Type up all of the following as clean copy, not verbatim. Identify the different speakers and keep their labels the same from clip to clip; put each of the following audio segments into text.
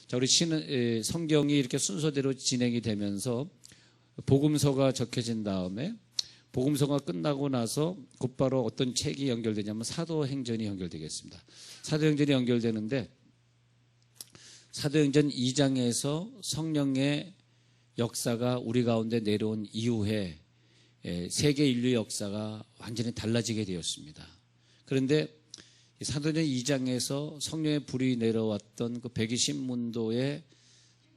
Speaker 1: 자, 우리 성경이 이렇게 순서대로 진행이 되면서 복음서가 적혀진 다음에 복음서가 끝나고 나서 곧바로 어떤 책이 연결되냐면 사도행전이 연결되겠습니다. 사도행전이 연결되는데 사도행전 2장에서 성령의 역사가 우리 가운데 내려온 이후에 세계 인류 역사가 완전히 달라지게 되었습니다. 그런데 사도행전 2장에서 성령의 불이 내려왔던 그 120문도의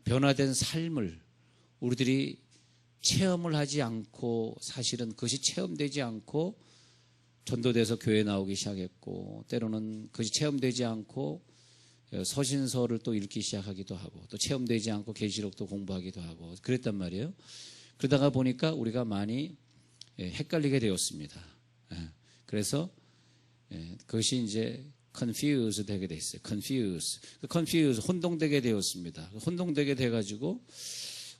Speaker 1: 변화된 삶을 우리들이 체험을 하지 않고 사실은 그것이 체험되지 않고 전도돼서 교회 나오기 시작했고 때로는 그것이 체험되지 않고 서신서를 또 읽기 시작하기도 하고 또 체험되지 않고 계시록도 공부하기도 하고 그랬단 말이에요. 그러다가 보니까 우리가 많이 헷갈리게 되었습니다. 그래서 그것이 이제 confuse 되게 돼 있어요. confuse 혼동되게 되었습니다. 혼동되게 돼가지고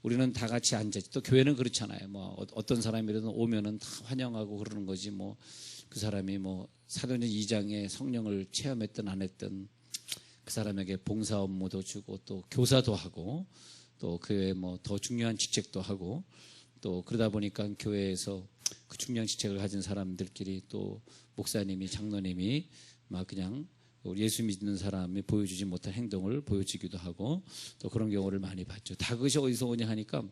Speaker 1: 우리는 다 같이 앉았지. 또 교회는 그렇잖아요. 뭐 어떤 사람이라도 오면은 다 환영하고 그러는 거지. 뭐 그 사람이 뭐 사도행전 2장에 성령을 체험했든 안 했든 그 사람에게 봉사 업무도 주고 또 교사도 하고 또 그에 뭐 더 중요한 직책도 하고 또 그러다 보니까 교회에서 그 중요한 직책을 가진 사람들끼리 또 목사님이 장로님이 막 그냥 예수 믿는 사람이 보여주지 못한 행동을 보여주기도 하고 또 그런 경우를 많이 봤죠. 다 그것이 어디서 오냐 하니까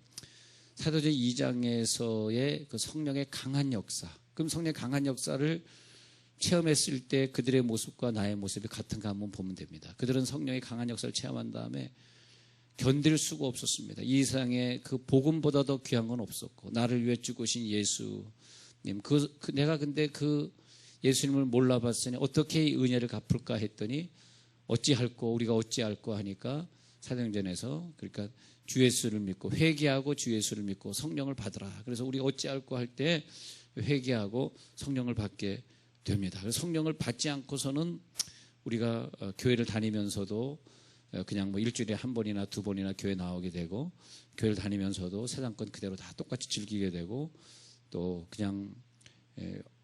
Speaker 1: 사도행전 2장에서의 그 성령의 강한 역사. 그럼 성령의 강한 역사를 체험했을 때 그들의 모습과 나의 모습이 같은가 한번 보면 됩니다. 그들은 성령의 강한 역사를 체험한 다음에 견딜 수가 없었습니다. 이 세상에 그 복음보다 더 귀한 건 없었고 나를 위해 죽으신 예수님 내가 근데 그 예수님을 몰라봤으니 어떻게 이 은혜를 갚을까 했더니 어찌할꼬 우리가 어찌할꼬 하니까 사도행전에서 그러니까 주 예수를 믿고 회개하고 주 예수를 믿고 성령을 받으라. 그래서 우리가 어찌할꼬 할 때 회개하고 성령을 받게 됩니다. 그래서 성령을 받지 않고서는 우리가 교회를 다니면서도 그냥 뭐 일주일에 한 번이나 두 번이나 교회 나오게 되고 교회를 다니면서도 세상권 그대로 다 똑같이 즐기게 되고 또 그냥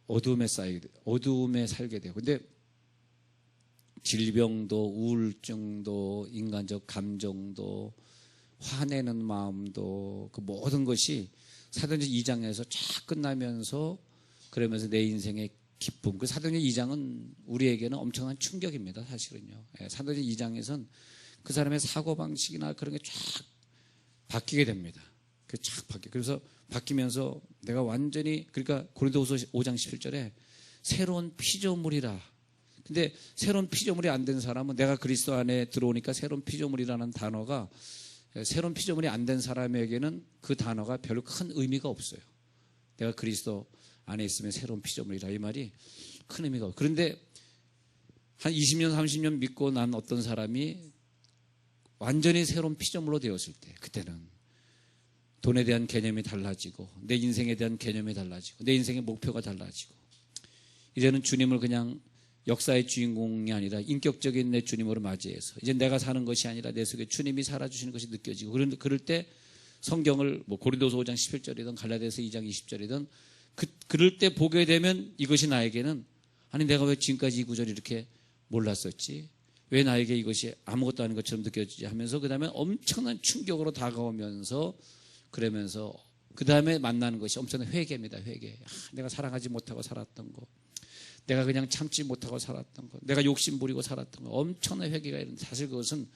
Speaker 1: 어두움에 살게 되고 근데 질병도 우울증도 인간적 감정도 화내는 마음도 그 모든 것이 사도행전 2장에서 쫙 끝나면서 그러면서 내 인생의 기쁨. 그 사도행전 2장은 우리에게는 엄청난 충격입니다. 사실은요. 사도행전 2장에서는 그 사람의 사고방식이나 그런 게 쫙 바뀌게 됩니다. 쫙 바뀌어. 그래서 바뀌면서 내가 완전히 그러니까 고린도후서 5장 11절에 새로운 피조물이라. 근데 새로운 피조물이 안 된 사람은 내가 그리스도 안에 들어오니까 새로운 피조물이라는 단어가 새로운 피조물이 안 된 사람에게는 그 단어가 별로 큰 의미가 없어요. 내가 그리스도 안에 있으면 새로운 피조물이라 이 말이 큰 의미가 없어요. 그런데 한 20년 30년 믿고 난 어떤 사람이 완전히 새로운 피조물로 되었을 때 그때는 돈에 대한 개념이 달라지고 내 인생에 대한 개념이 달라지고 내 인생의 목표가 달라지고 이제는 주님을 그냥 역사의 주인공이 아니라 인격적인 내 주님으로 맞이해서 이제 내가 사는 것이 아니라 내 속에 주님이 살아주시는 것이 느껴지고 그럴 때 성경을 뭐 고린도서 5장 11절이든 갈라디아서 2장 20절이든 그럴 때 보게 되면 이것이 나에게는 아니 내가 왜 지금까지 이 구절을 이렇게 몰랐었지? 왜 나에게 이것이 아무것도 아닌 것처럼 느껴지지 하면서 그 다음에 엄청난 충격으로 다가오면서 그러면서 그 다음에 만나는 것이 엄청난 회개입니다. 회개. 내가 사랑하지 못하고 살았던 거, 내가 그냥 참지 못하고 살았던 거, 내가 욕심 부리고 살았던 거, 엄청난 회개가 있는데 사실 그것은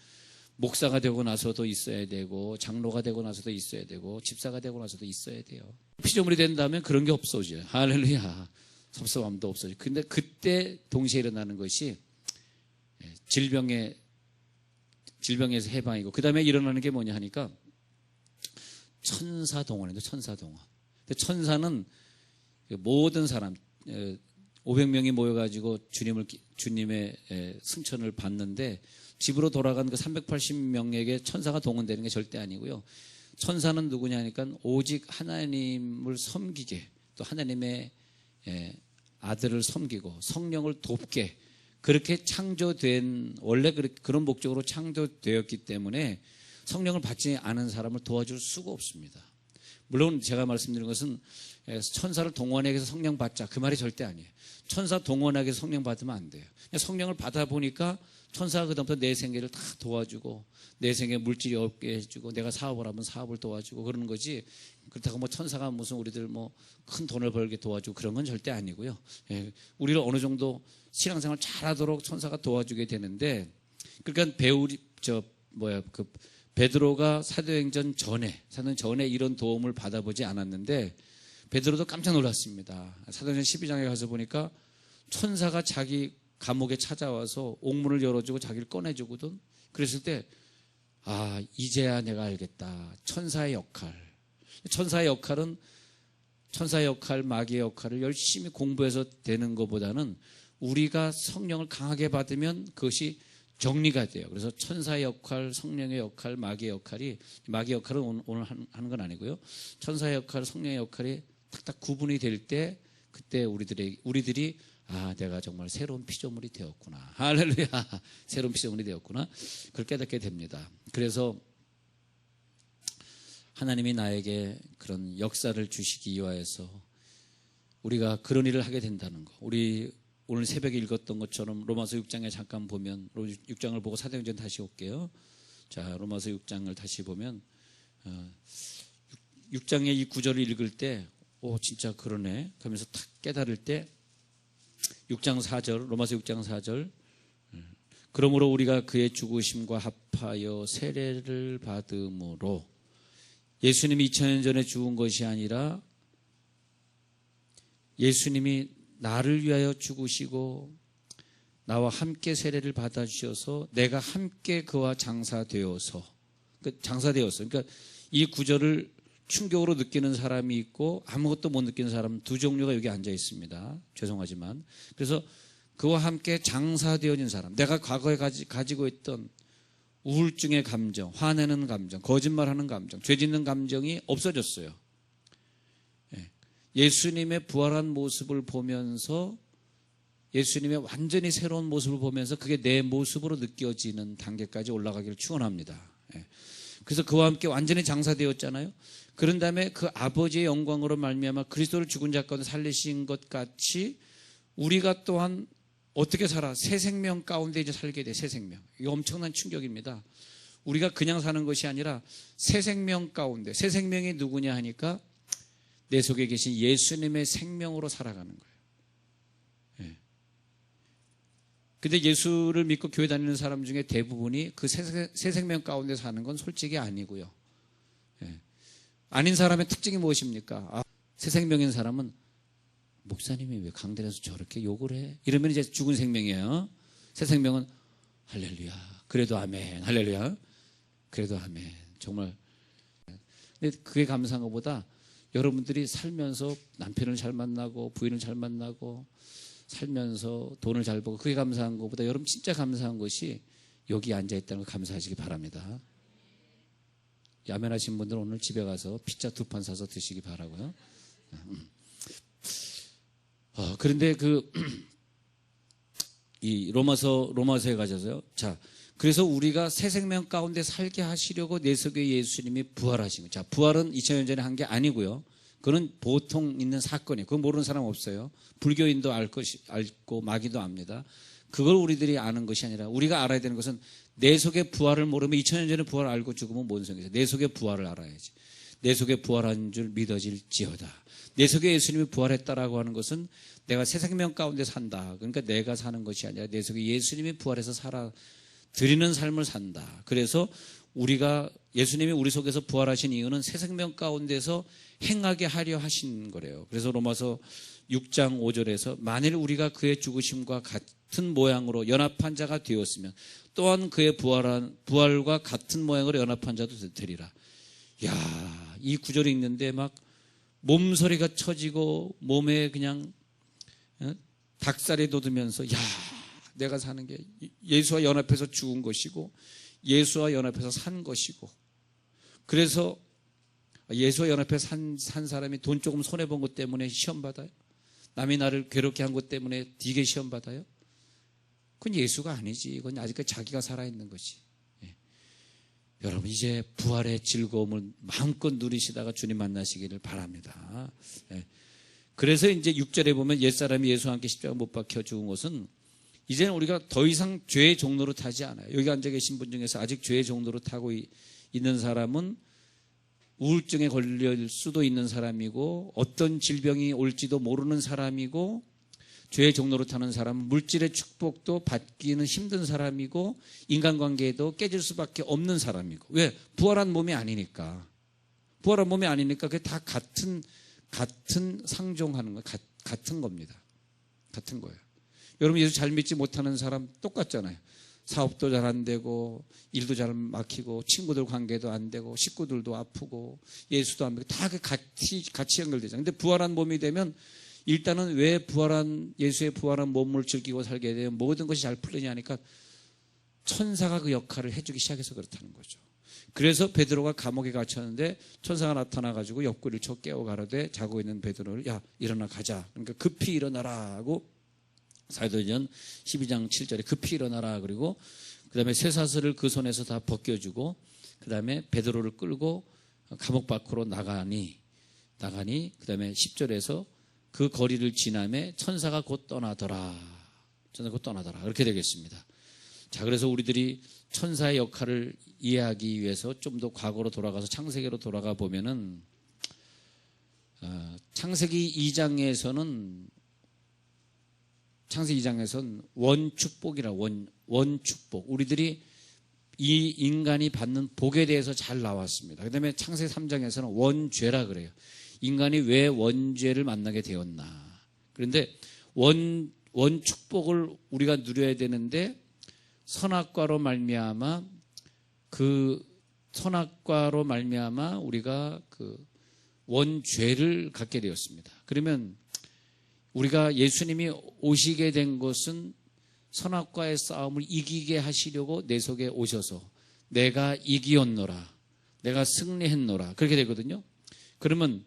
Speaker 1: 목사가 되고 나서도 있어야 되고 장로가 되고 나서도 있어야 되고 집사가 되고 나서도 있어야 돼요. 피조물이 된다면 그런 게 없어져요. 할렐루야. 섭섭함도 없어져요. 근데 그때 동시에 일어나는 것이 질병에서 해방이고 그 다음에 일어나는 게 뭐냐 하니까 천사동원인데 천사동원. 천사는 모든 사람 500명이 모여가지고 주님의 승천을 받는데 집으로 돌아간 그 380명에게 천사가 동원되는 게 절대 아니고요. 천사는 누구냐 하니까 오직 하나님을 섬기게 또 하나님의 아들을 섬기고 성령을 돕게 그렇게 창조된 원래 그런 목적으로 창조되었기 때문에 성령을 받지 않은 사람을 도와줄 수가 없습니다. 물론 제가 말씀드린 것은 천사를 동원하기 위해서 성령 받자 그 말이 절대 아니에요. 천사 동원하기 위해서 성령 받으면 안 돼요. 성령을 받아보니까 천사가 그다음부터 내 생애를 다 도와주고 내 생에 물질이 없게 해주고 내가 사업을 하면 사업을 도와주고 그러는 거지. 그렇다고 뭐 천사가 무슨 우리들 뭐 큰 돈을 벌게 도와주고 그런 건 절대 아니고요. 우리를 어느 정도 신앙생활 잘하도록 천사가 도와주게 되는데, 그러니까 베드로가 사도행전 전에 이런 도움을 받아보지 않았는데 베드로도 깜짝 놀랐습니다. 사도행전 12장에 가서 보니까 천사가 자기 감옥에 찾아와서 옥문을 열어주고 자기를 꺼내주거든. 그랬을 때 이제야 내가 알겠다. 천사의 역할, 마귀의 역할을 열심히 공부해서 되는 것보다는 우리가 성령을 강하게 받으면 그것이 정리가 돼요. 그래서 천사의 역할, 성령의 역할, 마귀의 역할은 오늘 하는 건 아니고요. 천사의 역할, 성령의 역할이 탁탁 구분이 될 때 그때 우리들이 내가 정말 새로운 피조물이 되었구나. 할렐루야. 새로운 피조물이 되었구나. 그걸 깨닫게 됩니다. 그래서 하나님이 나에게 그런 역사를 주시기 위하여서 우리가 그런 일을 하게 된다는 거. 우리 오늘 새벽에 읽었던 것처럼 로마서 6장에 잠깐 보면 6장을 보고 사도행전 다시 올게요. 자, 로마서 6장을 다시 보면 6장의 이 구절을 읽을 때 진짜 그러네. 그러면서 탁 깨달을 때 6장 4절, 로마서 6장 4절. 그러므로 우리가 그의 죽으심과 합하여 세례를 받음으로 예수님이 2000년 전에 죽은 것이 아니라 예수님이 나를 위하여 죽으시고 나와 함께 세례를 받아주셔서 내가 함께 그와 장사되어서. 그러니까 이 구절을 충격으로 느끼는 사람이 있고 아무것도 못 느끼는 사람 두 종류가 여기 앉아 있습니다. 죄송하지만. 그래서 그와 함께 장사되어진 사람, 내가 과거에 가지고 있던 우울증의 감정, 화내는 감정, 거짓말하는 감정, 죄 짓는 감정이 없어졌어요. 예수님의 부활한 모습을 보면서, 예수님의 완전히 새로운 모습을 보면서 그게 내 모습으로 느껴지는 단계까지 올라가기를 축원합니다. 그래서 그와 함께 완전히 장사되었잖아요. 그런 다음에 그 아버지의 영광으로 말미암아 그리스도를 죽은 자 가운데 살리신 것 같이 우리가 또한 어떻게 살아? 새 생명 가운데 이제 살게 돼. 새 생명. 이거 엄청난 충격입니다. 우리가 그냥 사는 것이 아니라 새 생명 가운데. 새 생명이 누구냐 하니까 내 속에 계신 예수님의 생명으로 살아가는 거예요. 근데 예수를 믿고 교회 다니는 사람 중에 대부분이 그 새 생명 가운데 사는 건 솔직히 아니고요. 아닌 사람의 특징이 무엇입니까? 새 생명인 사람은 목사님이 왜 강단에서 저렇게 욕을 해? 이러면 이제 죽은 생명이에요. 새 생명은 할렐루야. 그래도 아멘. 할렐루야. 그래도 아멘. 정말. 근데 그게 감사한 것보다 여러분들이 살면서 남편을 잘 만나고 부인을 잘 만나고 살면서 돈을 잘 벌고 그게 감사한 것보다 여러분 진짜 감사한 것이 여기 앉아있다는 거 감사하시기 바랍니다. 야면하신 분들은 오늘 집에 가서 피자 2판 사서 드시기 바라고요. 그런데 이 로마서에 가셔서요. 자, 그래서 우리가 새 생명 가운데 살게 하시려고 내 속에 예수님이 부활하신 거예요. 자, 부활은 2000년 전에 한 게 아니고요. 그건 보통 있는 사건이에요. 그거 모르는 사람 없어요. 불교인도 알고 마귀도 압니다. 그걸 우리들이 아는 것이 아니라 우리가 알아야 되는 것은 내 속에 부활을 모르면 2000년 전에 부활을 알고 죽으면 뭔 소용이죠. 내 속에 부활을 알아야지. 내 속에 부활한 줄 믿어질지어다. 내 속에 예수님이 부활했다라고 하는 것은 내가 새 생명 가운데 산다. 그러니까 내가 사는 것이 아니라 내 속에 예수님이 부활해서 살아 드리는 삶을 산다. 그래서 우리가 예수님이 우리 속에서 부활하신 이유는 새 생명 가운데서 행하게 하려 하신 거래요. 그래서 로마서 6장 5절에서 만일 우리가 그의 죽으심과 같은 모양으로 연합한 자가 되었으면 또한 그의 부활과 같은 모양으로 연합한 자도 되리라. 야, 이 구절이 있는데 막 몸서리가 쳐지고 몸에 그냥 닭살이 돋으면서 야, 내가 사는 게 예수와 연합해서 죽은 것이고 예수와 연합해서 산 것이고 그래서 예수와 연합해서 산 사람이 돈 조금 손해본 것 때문에 시험 받아요? 남이 나를 괴롭게 한 것 때문에 되게 시험 받아요? 그건 예수가 아니지. 그건 아직까지 자기가 살아있는 것이. 여러분 이제 부활의 즐거움을 마음껏 누리시다가 주님 만나시기를 바랍니다. 예. 그래서 이제 6절에 보면 옛사람이 예수와 함께 십자가 못 박혀 죽은 것은 이제는 우리가 더 이상 죄의 종로로 타지 않아요. 여기 앉아 계신 분 중에서 아직 죄의 종로로 타고 있는 사람은 우울증에 걸릴 수도 있는 사람이고 어떤 질병이 올지도 모르는 사람이고 죄의 종로로 타는 사람은 물질의 축복도 받기는 힘든 사람이고 인간관계에도 깨질 수밖에 없는 사람이고. 왜? 부활한 몸이 아니니까. 부활한 몸이 아니니까 그게 다 같은 상종하는 거, 같은 겁니다. 같은 거예요. 여러분 예수 잘 믿지 못하는 사람 똑같잖아요. 사업도 잘 안 되고 일도 잘 막히고 친구들 관계도 안 되고 식구들도 아프고 예수도 안 믿고 다 같이 연결되잖아요. 근데 부활한 몸이 되면 일단은 왜 예수의 부활한 몸을 즐기고 살게 되면 모든 것이 잘 풀리냐 하니까 천사가 그 역할을 해주기 시작해서 그렇다는 거죠. 그래서 베드로가 감옥에 갇혔는데 천사가 나타나가지고 옆구리를 쳐 깨워 가라되 자고 있는 베드로를 야 일어나 가자. 그러니까 급히 일어나라 하고 사도행전 12장 7절에 급히 일어나라. 그리고 그 다음에 쇠사슬을 그 손에서 다 벗겨주고 그 다음에 베드로를 끌고 감옥 밖으로 나가니 그 다음에 10절에서 그 거리를 지나매 천사가 곧 떠나더라. 그렇게 되겠습니다. 자, 그래서 우리들이 천사의 역할을 이해하기 위해서 좀 더 과거로 돌아가서 창세기로 돌아가 보면은 창세기 2장에서는 원축복이라 원축복. 우리들이 이 인간이 받는 복에 대해서 잘 나왔습니다. 그 다음에 창세기 3장에서는 원죄라 그래요. 인간이 왜 원죄를 만나게 되었나. 그런데 원축복을 우리가 누려야 되는데 선악과로 말미암아 우리가 그 원죄를 갖게 되었습니다. 그러면 우리가 예수님이 오시게 된 것은 선악과의 싸움을 이기게 하시려고 내 속에 오셔서 내가 이기었노라, 내가 승리했노라 그렇게 되거든요. 그러면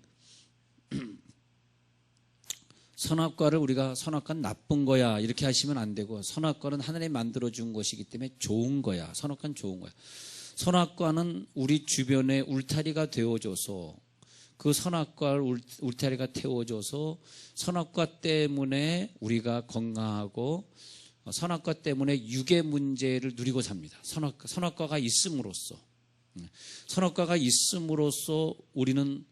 Speaker 1: 선악과를 우리가 선악과는 나쁜 거야 이렇게 하시면 안 되고 선악과는 하나님이 만들어준 것이기 때문에 좋은 거야. 선악과는 좋은 거야. 선악과는 우리 주변에 울타리가 되어줘서 그 선악과를 울타리가 태워줘서 선악과 때문에 우리가 건강하고 선악과 때문에 육의 문제를 누리고 삽니다. 선악과가 있음으로써 우리는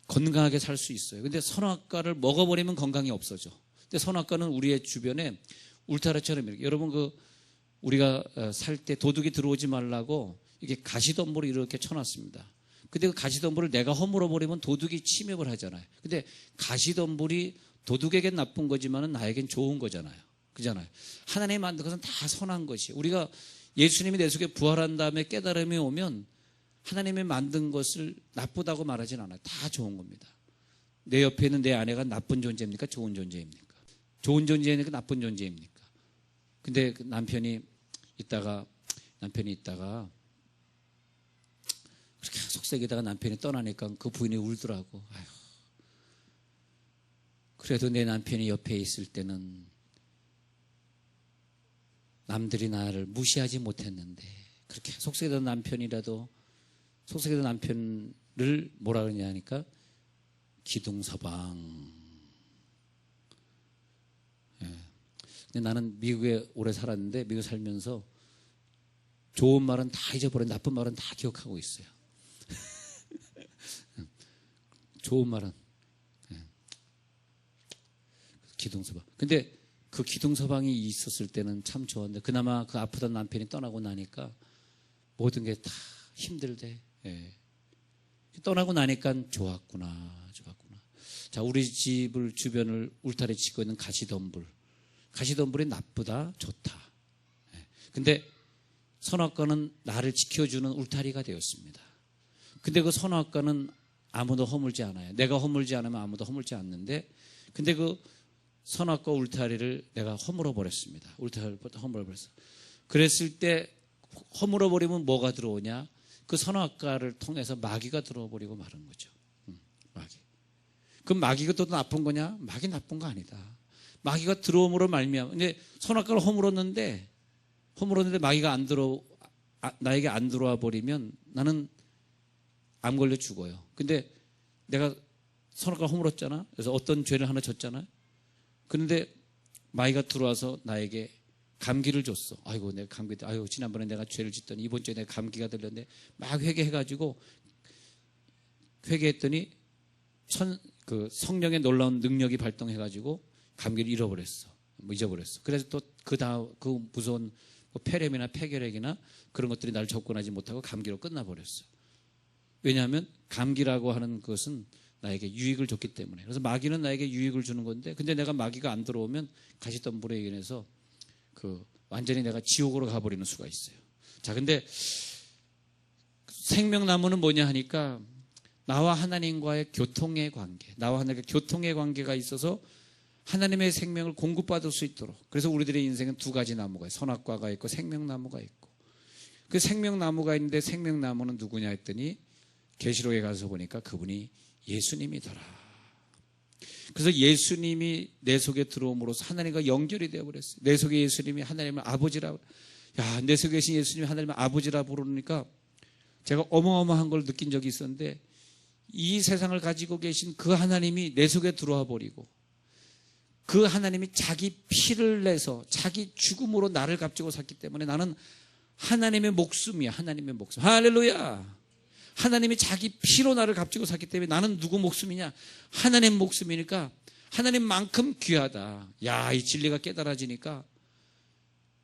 Speaker 1: 건강하게 살 수 있어요. 근데 선악과를 먹어버리면 건강이 없어져. 근데 선악과는 우리의 주변에 울타리처럼 이렇게 여러분 우리가 살 때 도둑이 들어오지 말라고 이게 가시덤불을 이렇게 쳐놨습니다. 근데 그 가시덤불을 내가 허물어 버리면 도둑이 침입을 하잖아요. 근데 가시덤불이 도둑에겐 나쁜 거지만은 나에겐 좋은 거잖아요. 그잖아요. 하나님이 만든 것은 다 선한 것이. 우리가 예수님이 내 속에 부활한 다음에 깨달음이 오면 하나님이 만든 것을 나쁘다고 말하진 않아요. 다 좋은 겁니다. 내 옆에 있는 내 아내가 나쁜 존재입니까? 좋은 존재입니까? 좋은 존재입니까? 나쁜 존재입니까? 근데 그 남편이 있다가 그렇게 속색에다가 남편이 떠나니까 그 부인이 울더라고. 아휴, 그래도 내 남편이 옆에 있을 때는 남들이 나를 무시하지 못했는데 그렇게 속색이던 남편을 뭐라 그러냐니까 기둥서방. 예. 근데 나는 미국에 오래 살았는데 미국 살면서 좋은 말은 다 잊어버려 나쁜 말은 다 기억하고 있어요. 좋은 말은 기둥서방. 근데 그 기둥서방이 있었을 때는 참 좋았는데 그나마 그 아프던 남편이 떠나고 나니까 모든 게 다 힘들대. 예. 떠나고 나니까 좋았구나. 자, 우리 집을 주변을 울타리 치고 있는 가시덤불이 나쁘다, 좋다. 예. 근데 선악과는 나를 지켜주는 울타리가 되었습니다. 근데 그 선악과는 아무도 허물지 않아요. 내가 허물지 않으면 아무도 허물지 않는데 근데 그 선악과 울타리를 내가 허물어 버렸습니다. 울타리를 허물어 버렸어. 그랬을 때 허물어 버리면 뭐가 들어오냐? 그 선악과를 통해서 마귀가 들어와 버리고 마는 거죠. 마귀. 그럼 마귀가 또 나쁜 거냐? 마귀 나쁜 거 아니다. 마귀가 들어옴으로 말미암아. 근데 선악과를 허물었는데 마귀가 안 나에게 안 들어와 버리면 나는 암 걸려 죽어요. 근데 내가 선악과를 허물었잖아. 그래서 어떤 죄를 하나 졌잖아요. 그런데 마귀가 들어와서 나에게 감기를 줬어. 아이고 내가 아이고 지난번에 내가 죄를 짓더니 이번 주에 내가 감기가 들렸는데 막 회개해가지고 회개했더니 그 성령의 놀라운 능력이 발동해가지고 감기를 잃어버렸어. 잊어버렸어. 그래서 또 그 무서운 뭐 폐렴이나 폐결핵이나 그런 것들이 나를 접근하지 못하고 감기로 끝나버렸어. 왜냐하면 감기라고 하는 것은 나에게 유익을 줬기 때문에. 그래서 마귀는 나에게 유익을 주는 건데, 근데 내가 마귀가 안 들어오면 가시덤불에 인해서 완전히 내가 지옥으로 가버리는 수가 있어요. 자, 근데 생명나무는 뭐냐 하니까 나와 하나님과의 교통의 관계, 나와 하나님의 교통의 관계가 있어서 하나님의 생명을 공급받을 수 있도록. 그래서 우리들의 인생은 두 가지 나무가 있어요. 선악과가 있고 생명나무가 있고. 그 생명나무가 있는데 생명나무는 누구냐 했더니 계시록에 가서 보니까 그분이 예수님이더라. 그래서 예수님이 내 속에 들어옴으로써 하나님과 연결이 되어버렸어요. 내 속에 예수님이 하나님을 아버지라, 내 속에 계신 예수님이 하나님을 아버지라 부르니까 제가 어마어마한 걸 느낀 적이 있었는데, 이 세상을 가지고 계신 그 하나님이 내 속에 들어와 버리고 그 하나님이 자기 피를 내서 자기 죽음으로 나를 값지고 샀기 때문에 나는 하나님의 목숨이야. 하나님의 목숨. 할렐루야. 하나님이 자기 피로 나를 값지고 샀기 때문에 나는 누구 목숨이냐? 하나님 목숨이니까 하나님만큼 귀하다. 이 진리가 깨달아지니까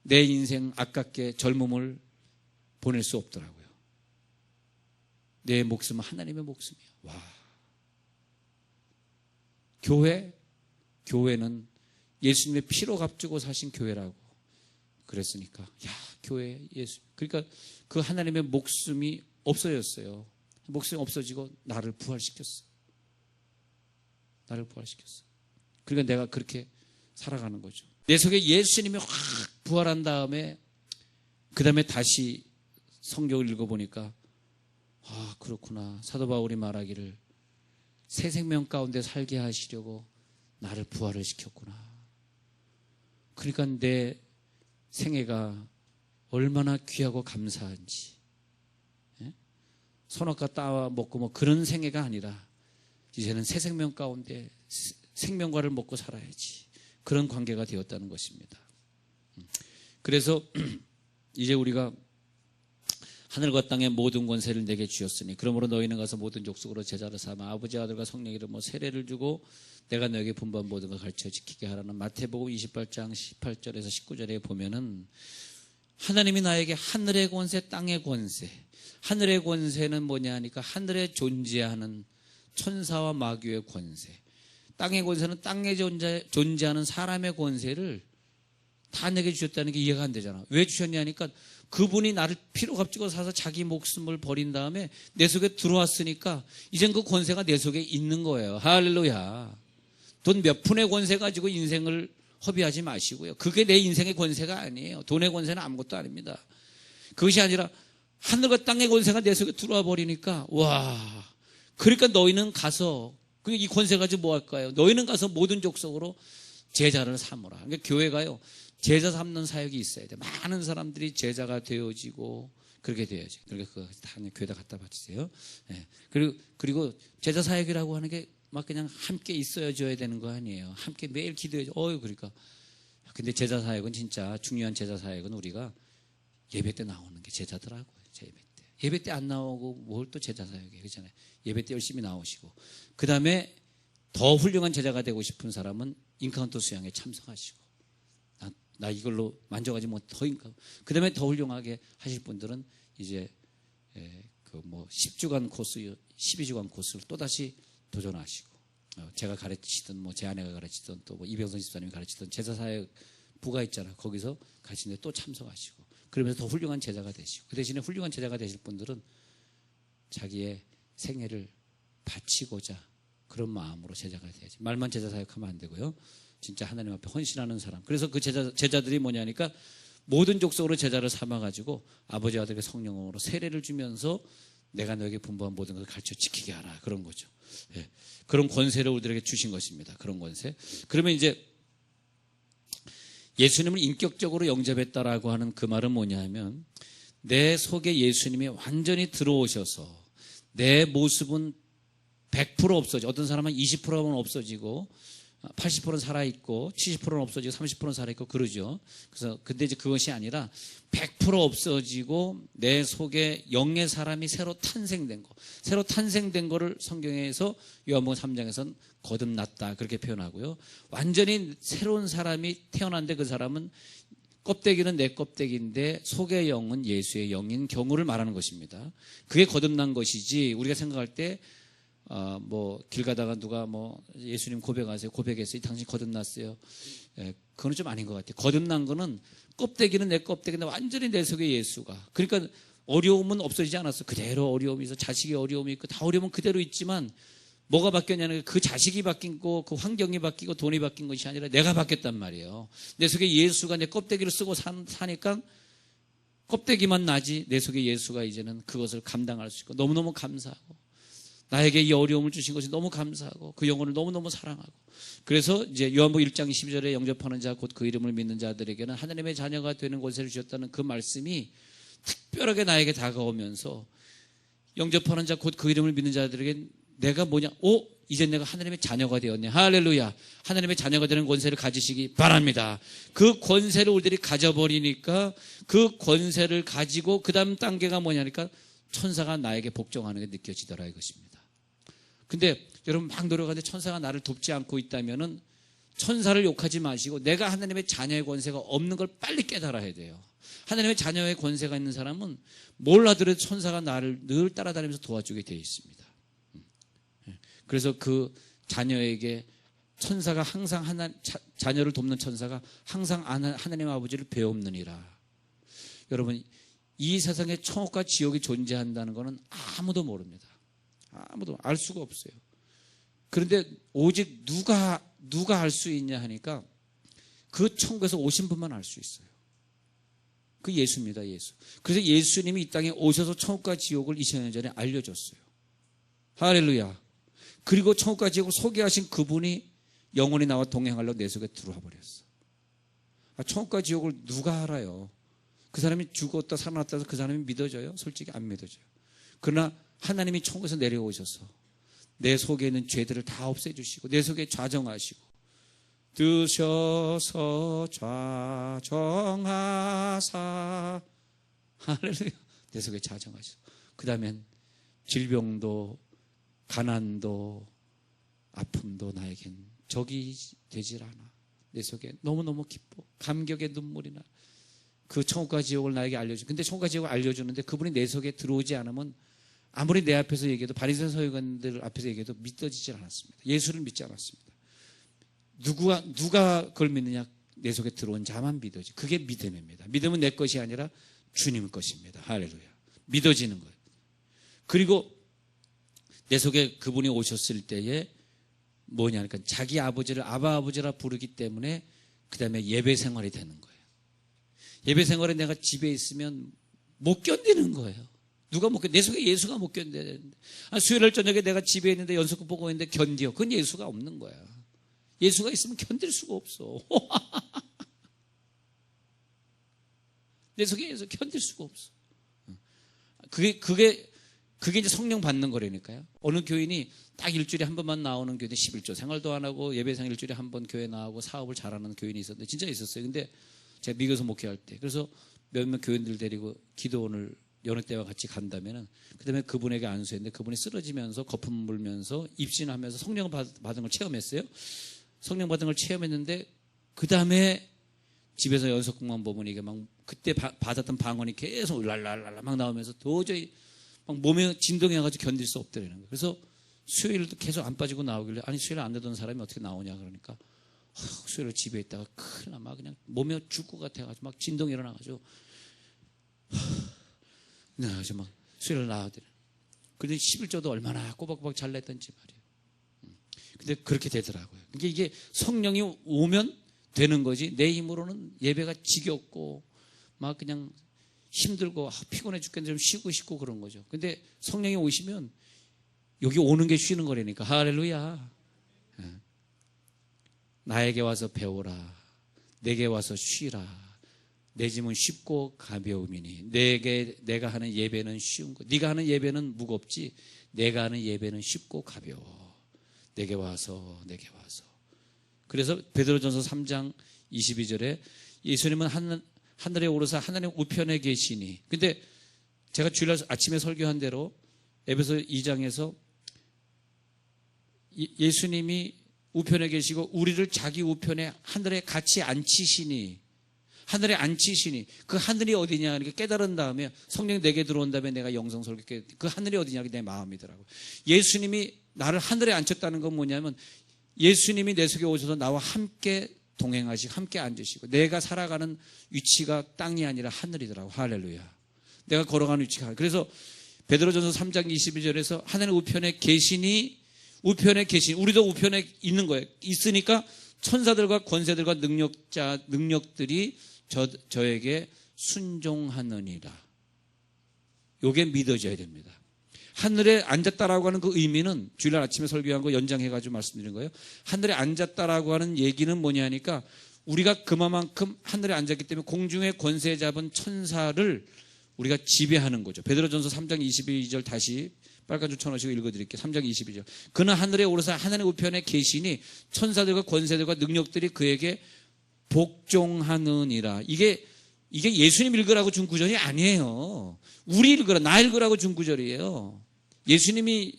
Speaker 1: 내 인생 아깝게 젊음을 보낼 수 없더라고요. 내 목숨은 하나님의 목숨이야. 교회는 예수님의 피로 값주고 사신 교회라고 그랬으니까, 교회 예수. 그러니까 그 하나님의 목숨이 없어졌어요. 목숨이 없어지고 나를 부활시켰어. 나를 부활시켰어. 그러니까 내가 그렇게 살아가는 거죠. 내 속에 예수님이 확 부활한 다음에 그 다음에 다시 성경을 읽어보니까 그렇구나. 사도 바울이 말하기를 새 생명 가운데 살게 하시려고 나를 부활을 시켰구나. 그러니까 내 생애가 얼마나 귀하고 감사한지. 선악과 따와 먹고 뭐 그런 생애가 아니라 이제는 새 생명 가운데 생명과를 먹고 살아야지. 그런 관계가 되었다는 것입니다. 그래서 이제 우리가 하늘과 땅의 모든 권세를 내게 주었으니 그러므로 너희는 가서 모든 족속으로 제자를 삼아 아버지 아들과 성령 이름으로 세례를 주고 내가 너에게 분부한 모든 걸 가르쳐 지키게 하라는 마태복음 28장 18절에서 19절에 보면은 하나님이 나에게 하늘의 권세, 땅의 권세. 하늘의 권세는 뭐냐 하니까 하늘에 존재하는 천사와 마귀의 권세. 땅의 권세는 땅에 존재하는 사람의 권세를 다 내게 주셨다는 게 이해가 안 되잖아. 왜 주셨냐 하니까 그분이 나를 피로 값지고 사서 자기 목숨을 버린 다음에 내 속에 들어왔으니까 이젠 그 권세가 내 속에 있는 거예요. 할렐루야. 돈 몇 푼의 권세 가지고 인생을 허비하지 마시고요. 그게 내 인생의 권세가 아니에요. 돈의 권세는 아무것도 아닙니다. 그것이 아니라 하늘과 땅의 권세가 내 속에 들어와 버리니까 그러니까 너희는 가서 이 권세 가지고 뭐 할까요? 너희는 가서 모든 족속으로 제자를 삼으라. 그러니까 교회가요 제자 삼는 사역이 있어야 돼. 많은 사람들이 제자가 되어지고 그렇게 돼야지. 그러니까 그거 다 교회에다 갖다 바치세요. 네. 그리고 제자 사역이라고 하는 게 막 그냥 함께 있어야 줘야 되는 거 아니에요. 함께 매일 기도해줘. 그러니까. 근데 제자 사역은 진짜 중요한 제자 사역은 우리가 예배 때 나오는 게 제자더라고요. 예배 때. 예배 때 안 나오고 뭘 또 제자 사역이에요. 그렇잖아요. 예배 때 열심히 나오시고. 그 다음에 더 훌륭한 제자가 되고 싶은 사람은 인카운터 수양에 참석하시고. 나 이걸로 만족하지 못해. 그 다음에 더 훌륭하게 하실 분들은 이제 10주간 코스, 12주간 코스를 또다시 도전하시고, 제가 가르치던 제 아내가 가르치던 또 이병선 집사님이 가르치던 제자사역 부가 있잖아요. 거기서 가르치는데 또 참석하시고, 그러면서 더 훌륭한 제자가 되시고, 그 대신에 훌륭한 제자가 되실 분들은 자기의 생애를 바치고자 그런 마음으로 제자가 돼야지. 말만 제자 사역하면 안 되고요. 진짜 하나님 앞에 헌신하는 사람. 그래서 그 제자들이 뭐냐니까 모든 족속으로 제자를 삼아가지고 아버지 아들의 성령으로 세례를 주면서 내가 너에게 분부한 모든 것을 가르쳐 지키게 하라. 그런 거죠. 예. 그런 권세를 우리들에게 주신 것입니다. 그런 권세. 그러면 이제 예수님을 인격적으로 영접했다라고 하는 그 말은 뭐냐 하면 내 속에 예수님이 완전히 들어오셔서 내 모습은 100% 없어지고, 어떤 사람은 20%는 없어지고 80%는 살아있고 70%는 없어지고 30%는 살아있고 그러죠. 그래서 근데 이제 그것이 아니라 100% 없어지고 내 속에 영의 사람이 새로 탄생된 거, 새로 탄생된 거를 성경에서 요한복음 3장에서는 거듭났다 그렇게 표현하고요. 완전히 새로운 사람이 태어났는데 그 사람은 껍데기는 내 껍데기인데 속의 영은 예수의 영인 경우를 말하는 것입니다. 그게 거듭난 것이지, 우리가 생각할 때 길 가다가 누가 예수님 고백하세요, 고백했어요, 당신 거듭났어요, 그건 좀 아닌 것 같아요. 거듭난 거는 껍데기는 내 껍데기인데 완전히 내 속에 예수가, 그러니까 어려움은 없어지지 않았어. 그대로 어려움이 있어. 자식이 어려움이 있고 다 어려움은 그대로 있지만 뭐가 바뀌었냐는, 그 자식이 바뀐 거, 그 환경이 바뀌고 돈이 바뀐 것이 아니라 내가 바뀌었단 말이에요. 내 속에 예수가 내 껍데기를 쓰고 사니까 껍데기만 나지 내 속에 예수가 이제는 그것을 감당할 수 있고, 너무너무 감사하고, 나에게 이 어려움을 주신 것이 너무 감사하고 그 영혼을 너무너무 사랑하고, 그래서 이제 요한복음 1장 12절에 영접하는 자 곧 그 이름을 믿는 자들에게는 하나님의 자녀가 되는 권세를 주셨다는 그 말씀이 특별하게 나에게 다가오면서, 영접하는 자 곧 그 이름을 믿는 자들에게 내가 뭐냐? 이제 내가 하나님의 자녀가 되었네. 할렐루야. 하나님의 자녀가 되는 권세를 가지시기 바랍니다. 그 권세를 우리들이 가져버리니까, 그 권세를 가지고 그 다음 단계가 뭐냐니까 천사가 나에게 복종하는 게 느껴지더라 이것입니다. 근데 여러분 막 노력하는데 천사가 나를 돕지 않고 있다면은 천사를 욕하지 마시고 내가 하나님의 자녀의 권세가 없는 걸 빨리 깨달아야 돼요. 하나님의 자녀의 권세가 있는 사람은 뭘 하더라도 천사가 나를 늘 따라다니면서 도와주게 되어 있습니다. 그래서 그 자녀에게 천사가 항상 자녀를 돕는 천사가 항상 하나님 아버지를 배웁느니라. 여러분, 이 세상에 천국과 지옥이 존재한다는 것은 아무도 모릅니다. 아무도 알 수가 없어요. 그런데 오직 누가 알 수 있냐 하니까 그 천국에서 오신 분만 알 수 있어요. 그 예수입니다. 예수. 그래서 예수님이 이 땅에 오셔서 천국과 지옥을 2000년 전에 알려줬어요. 할렐루야. 그리고 천국과 지옥을 소개하신 그분이 영원히 나와 동행하려고 내 속에 들어와 버렸어. 천국과 지옥을 누가 알아요? 그 사람이 죽었다 살아났다 해서 그 사람이 믿어져요? 솔직히 안 믿어져요. 그러나 하나님이 천국에서 내려오셔서 내 속에 있는 죄들을 다 없애주시고 내 속에 좌정하시고, 드셔서 좌정하사, 할렐루야, 내 속에 좌정하시고, 그 다음엔 질병도 가난도 아픔도 나에겐 적이 되질 않아. 내 속에 너무너무 기뻐. 감격의 눈물이 나. 그 천국과 지옥을 나에게 알려줘. 근데 천국과 지옥을 알려주는데 그분이 내 속에 들어오지 않으면 아무리 내 앞에서 얘기해도, 바리새인 서기관들 앞에서 얘기해도 믿어지질 않았습니다. 예수를 믿지 않았습니다. 누가 그걸 믿느냐? 내 속에 들어온 자만 믿어지. 그게 믿음입니다. 믿음은 내 것이 아니라 주님 것입니다. 할렐루야. 믿어지는 거예요. 그리고 내 속에 그분이 오셨을 때에 뭐냐니까 자기 아버지를 아바 아버지라 부르기 때문에 그 다음에 예배 생활이 되는 거예요. 예배 생활에 내가 집에 있으면 못 견디는 거예요. 누가 못 견뎌? 내 속에 예수가 못 견뎌야 되는데. 수요일 저녁에 내가 집에 있는데 연속극 보고 있는데 견뎌. 그건 예수가 없는 거야. 예수가 있으면 견딜 수가 없어. 내 속에 예수 견딜 수가 없어. 그게 이제 성령 받는 거라니까요. 어느 교인이 딱 일주일에 한 번만 나오는 교인이 11조 생활도 안 하고 예배상 일주일에 한 번 교회 나오고 사업을 잘하는 교인이 있었는데, 진짜 있었어요. 근데 제가 미국에서 목회할 때, 그래서 몇몇 교인들 데리고 기도원을 여느 때와 같이 간다면은, 그 다음에 그분에게 안수했는데 그분이 쓰러지면서 거품 불면서 입신하면서 성령 받은 걸 체험했어요. 성령 받은 걸 체험했는데, 그 다음에 집에서 연속극만 보면 이게 막 그때 받았던 방언이 계속 랄랄랄라 막 나오면서 도저히 막 몸에 진동해가지고 견딜 수 없더라는 거예요. 그래서 수요일도 계속 안 빠지고 나오길래, 아니 수요일 안 되던 사람이 어떻게 나오냐 그러니까, 수요일 집에 있다가 큰일 나 막 그냥 몸에 죽을 것 같아가지고 막 진동이 일어나가지고 그래서 막 수요일 나와야. 그런데 11조도 얼마나 꼬박꼬박 잘 냈던지 말이에요. 근데 그렇게 되더라고요. 그러니까 이게 성령이 오면 되는 거지, 내 힘으로는 예배가 지겹고 막 그냥 힘들고 피곤해 죽겠는데 좀 쉬고 싶고 그런 거죠. 근데 성령이 오시면 여기 오는 게 쉬는 거라니까. 할렐루야. 나에게 와서 배우라. 내게 와서 쉬라. 내 짐은 쉽고 가벼움이니 내가 하는 예배는 쉬운 것. 네가 하는 예배는 무겁지 내가 하는 예배는 쉽고 가벼워. 내게 와서. 그래서 베드로전서 3장 22절에 예수님은 하늘에 오르사 하나님 우편에 계시니. 근데 제가 주일날 아침에 설교한 대로 에베소 2장에서 예수님이 우편에 계시고 우리를 자기 우편에 하늘에 같이 앉히시니. 하늘에 앉히시니. 그 하늘이 어디냐 이렇게 깨달은 다음에 성령이 내게 들어온 다음에 내가 영성 설교 그 하늘이 어디냐 내 마음이더라고요. 예수님이 나를 하늘에 앉혔다는 건 뭐냐면 예수님이 내 속에 오셔서 나와 함께 동행하시고 함께 앉으시고 내가 살아가는 위치가 땅이 아니라 하늘이더라고. 할렐루야. 내가 걸어가는 위치가. 그래서 베드로전서 3장 22절에서 하나님 우편에 계시니 우리도 우편에 있는 거예요. 있으니까 천사들과 권세들과 능력들이 저에게 순종하느니라. 요게 믿어져야 됩니다. 하늘에 앉았다라고 하는 그 의미는 주일날 아침에 설교한 거 연장해가지고 말씀드린 거예요. 하늘에 앉았다라고 하는 얘기는 뭐냐니까 우리가 그만큼 하늘에 앉았기 때문에 공중의 권세 잡은 천사를 우리가 지배하는 거죠. 베드로전서 3장 22절 다시 빨간 줄 쳐놓으시고 읽어드릴게요. 3장 22절. 그는 하늘에 오르사 하나님의 우편에 계시니 천사들과 권세들과 능력들이 그에게 복종하느니라. 이게 예수님 읽으라고 준 구절이 아니에요. 우리 읽으라, 나 읽으라고 준 구절이에요. 예수님이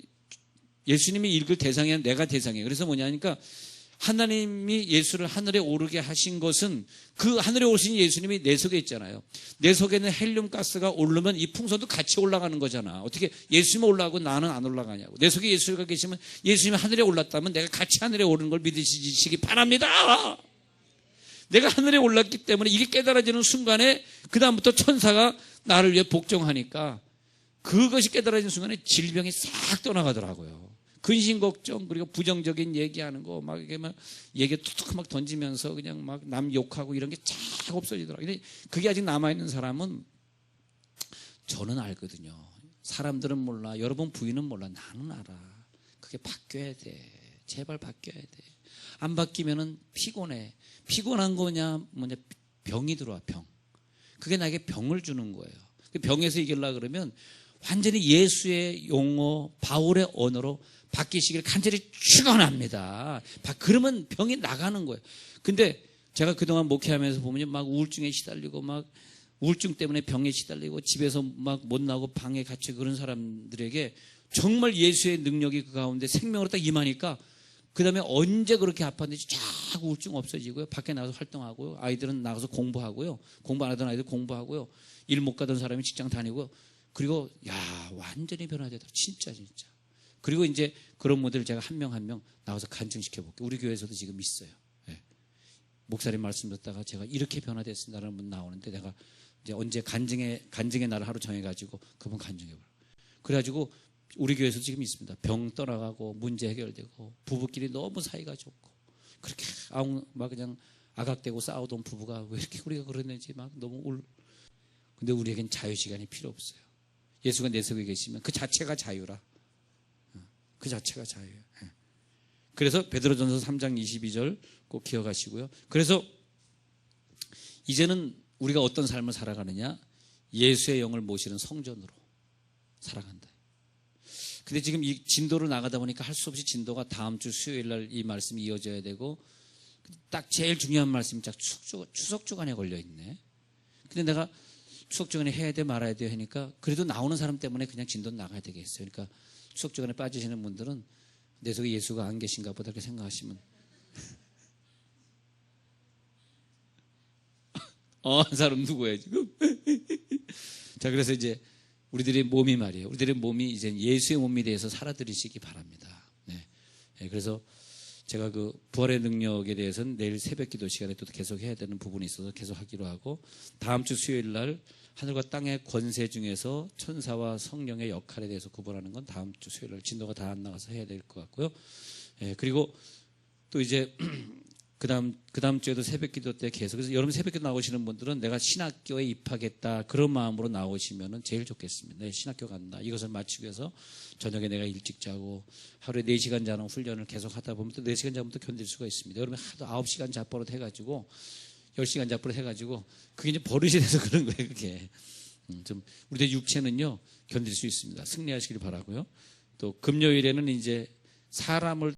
Speaker 1: 읽을 대상이 아니라 내가 대상이에요. 그래서 뭐냐니까 하나님이 예수를 하늘에 오르게 하신 것은 그 하늘에 오르신 예수님이 내 속에 있잖아요. 내 속에는 헬륨 가스가 오르면 이 풍선도 같이 올라가는 거잖아. 어떻게 예수님이 올라가고 나는 안 올라가냐고. 내 속에 예수가 계시면 예수님이 하늘에 올랐다면 내가 같이 하늘에 오르는 걸 믿으시기 바랍니다. 내가 하늘에 올랐기 때문에 이게 깨달아지는 순간에 그 다음부터 천사가 나를 위해 복종하니까 그것이 깨달아지는 순간에 질병이 싹 떠나가더라고요. 근심 걱정 그리고 부정적인 얘기하는 거 막 이게 막 얘기 툭툭 막 던지면서 그냥 막 남 욕하고 이런 게 쫙 없어지더라고요. 근데 그게 아직 남아있는 사람은 저는 알거든요. 사람들은 몰라. 여러분 부인은 몰라. 나는 알아. 그게 바뀌어야 돼. 제발 바뀌어야 돼. 안 바뀌면은 피곤해. 피곤한 거냐 뭐냐 병이 들어와. 병. 그게 나에게 병을 주는 거예요. 그 병에서 이기려고 그러면 완전히 예수의 용어 바울의 언어로 바뀌시길 간절히 축원합니다. 그러면 병이 나가는 거예요. 근데 제가 그동안 목회하면서 보면 막 우울증에 시달리고 막 우울증 때문에 병에 시달리고 집에서 막 못 나오고 방에 갇히고 그런 사람들에게 정말 예수의 능력이 그 가운데 생명으로 딱 임하니까 그 다음에 언제 그렇게 아팠는지 쫙 우울증 없어지고요. 밖에 나가서 활동하고요. 아이들은 나가서 공부하고요. 공부 안 하던 아이들 공부하고요. 일 못 가던 사람이 직장 다니고 그리고 완전히 변화되더라. 진짜. 그리고 이제 그런 모델을 제가 한 명 한 명 나와서 간증시켜 볼게요. 우리 교회에서도 지금 있어요. 네. 목사님 말씀 듣다가 제가 이렇게 변화됐습니다라는 분 나오는데 내가 이제 언제 간증의 날을 하루 정해가지고 그분 간증해보라. 그래가지고 우리 교회에서 지금 있습니다. 병 떠나가고 문제 해결되고 부부끼리 너무 사이가 좋고 그렇게 막 그냥 아각대고 싸우던 부부가 왜 이렇게 우리가 그러는지 막 너무 근데 우리에겐 자유시간이 필요 없어요. 예수가 내 속에 계시면 그 자체가 자유라. 그 자체가 자유예요. 그래서 베드로전서 3장 22절 꼭 기억하시고요. 그래서 이제는 우리가 어떤 삶을 살아가느냐? 예수의 영을 모시는 성전으로 살아간다. 근데 지금 이 진도를 나가다 보니까 할 수 없이 진도가 다음 주 수요일 날 이 말씀이 이어져야 되고 딱 제일 중요한 말씀이 딱 추석 주간에 걸려 있네. 근데 내가 추석 주간에 해야 돼 말아야 돼 하니까 그래도 나오는 사람 때문에 그냥 진도 나가야 되겠어요. 그러니까 추석 주간에 빠지시는 분들은 내 속에 예수가 안 계신가 보다 이렇게 생각하시면 한 사람 누구예요 지금? 자, 그래서 이제 우리들의 몸이 말이에요. 우리들의 몸이 이제 예수의 몸이 대해서 살아들이시기 바랍니다. 네. 그래서 제가 그 부활의 능력에 대해서는 내일 새벽 기도 시간에 또 계속 해야 되는 부분이 있어서 계속 하기로 하고 다음 주 수요일 날 하늘과 땅의 권세 중에서 천사와 성령의 역할에 대해서 구분하는 건 다음 주 수요일 날 진도가 다 안 나가서 해야 될 것 같고요. 그리고 또 이제 그 다음 주에도 새벽 기도 때 계속 그래서 여러분 새벽 기도 나오시는 분들은 내가 신학교에 입학했다 그런 마음으로 나오시면 제일 좋겠습니다. 네, 신학교 간다. 이것을 마치기 위해서 저녁에 내가 일찍 자고 하루에 4시간 자는 훈련을 계속 하다 보면 또 4시간 자면 또 견딜 수가 있습니다. 여러분 하도 9시간 자버릇 해가지고 10시간 잡부를 해가지고 그게 이제 버릇이 돼서 그런 거예요. 그게 좀 우리의 육체는요 견딜 수 있습니다. 승리하시길 바라고요. 또 금요일에는 이제 사람을